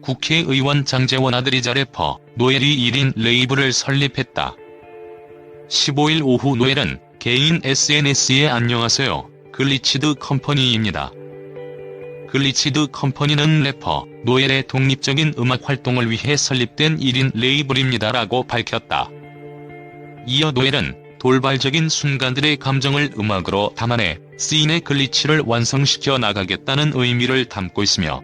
국회의원 장제원 아들이자 래퍼 노엘이 1인 레이블을 설립했다. 15일 오후 노엘은 개인 SNS에 안녕하세요. 글리치드 컴퍼니입니다. 글리치드 컴퍼니는 래퍼 노엘의 독립적인 음악 활동을 위해 설립된 1인 레이블입니다라고 밝혔다. 이어 노엘은 돌발적인 순간들의 감정을 음악으로 담아내 시인의 글리치를 완성시켜 나가겠다는 의미를 담고 있으며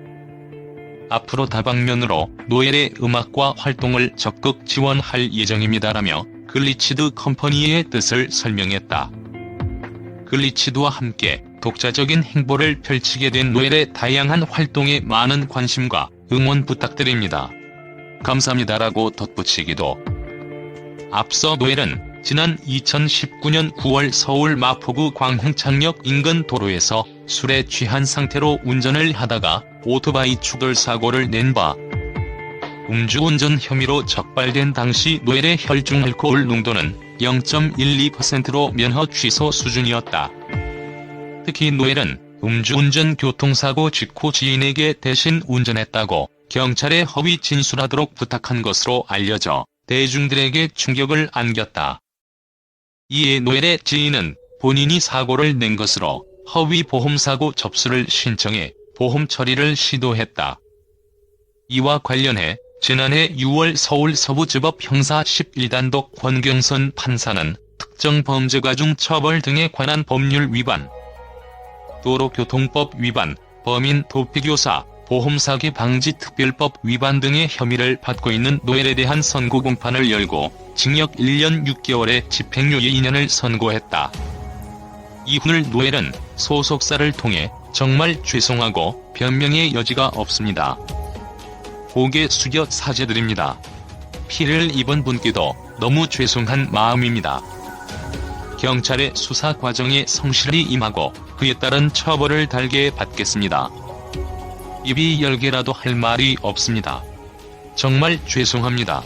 앞으로 다방면으로 노엘의 음악과 활동을 적극 지원할 예정입니다라며 글리치드 컴퍼니의 뜻을 설명했다. 글리치드와 함께 독자적인 행보를 펼치게 된 노엘의 다양한 활동에 많은 관심과 응원 부탁드립니다. 감사합니다라고 덧붙이기도. 앞서 노엘은 지난 2019년 9월 서울 마포구 광흥창역 인근 도로에서 술에 취한 상태로 운전을 하다가 오토바이 추돌 사고를 낸 바 음주운전 혐의로 적발된 당시 노엘의 혈중 알코올 농도는 0.12%로 면허 취소 수준이었다. 특히 노엘은 음주운전 교통사고 직후 지인에게 대신 운전했다고 경찰에 허위 진술하도록 부탁한 것으로 알려져 대중들에게 충격을 안겼다. 이에 노엘의 지인은 본인이 사고를 낸 것으로 허위 보험사고 접수를 신청해 보험 처리를 시도했다. 이와 관련해 지난해 6월 서울 서부지법 형사 11단독 권경선 판사는 특정 범죄가 중 처벌 등에 관한 법률 위반, 도로교통법 위반, 범인 도피교사, 보험사기 방지 특별법 위반 등의 혐의를 받고 있는 노엘에 대한 선고 공판을 열고 징역 1년 6개월에 집행유예 2년을 선고했다. 이후 노엘은 소속사를 통해 정말 죄송하고 변명의 여지가 없습니다. 고개 숙여 사죄드립니다. 피해를 입은 분께도 너무 죄송한 마음입니다. 경찰의 수사 과정에 성실히 임하고 그에 따른 처벌을 달게 받겠습니다. 입이 열개라도 할 말이 없습니다. 정말 죄송합니다.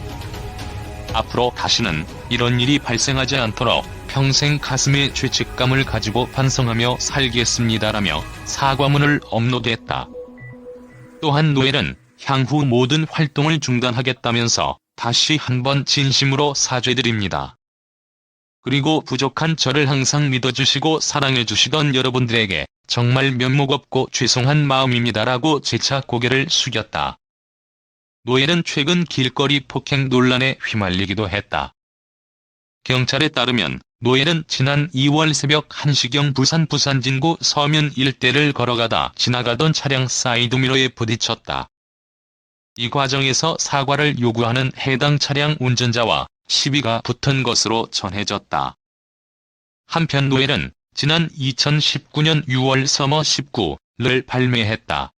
앞으로 다시는 이런 일이 발생하지 않도록 평생 가슴에 죄책감을 가지고 반성하며 살겠습니다라며 사과문을 업로드했다. 또한 노엘은 향후 모든 활동을 중단하겠다면서 다시 한번 진심으로 사죄드립니다. 그리고 부족한 저를 항상 믿어주시고 사랑해주시던 여러분들에게 정말 면목없고 죄송한 마음입니다라고 재차 고개를 숙였다. 노엘은 최근 길거리 폭행 논란에 휘말리기도 했다. 경찰에 따르면 노엘은 지난 2월 새벽 1시경 부산 부산진구 서면 일대를 걸어가다 지나가던 차량 사이드미러에 부딪혔다. 이 과정에서 사과를 요구하는 해당 차량 운전자와 시비가 붙은 것으로 전해졌다. 한편 노엘은 지난 2019년 6월 서머 19를 발매했다.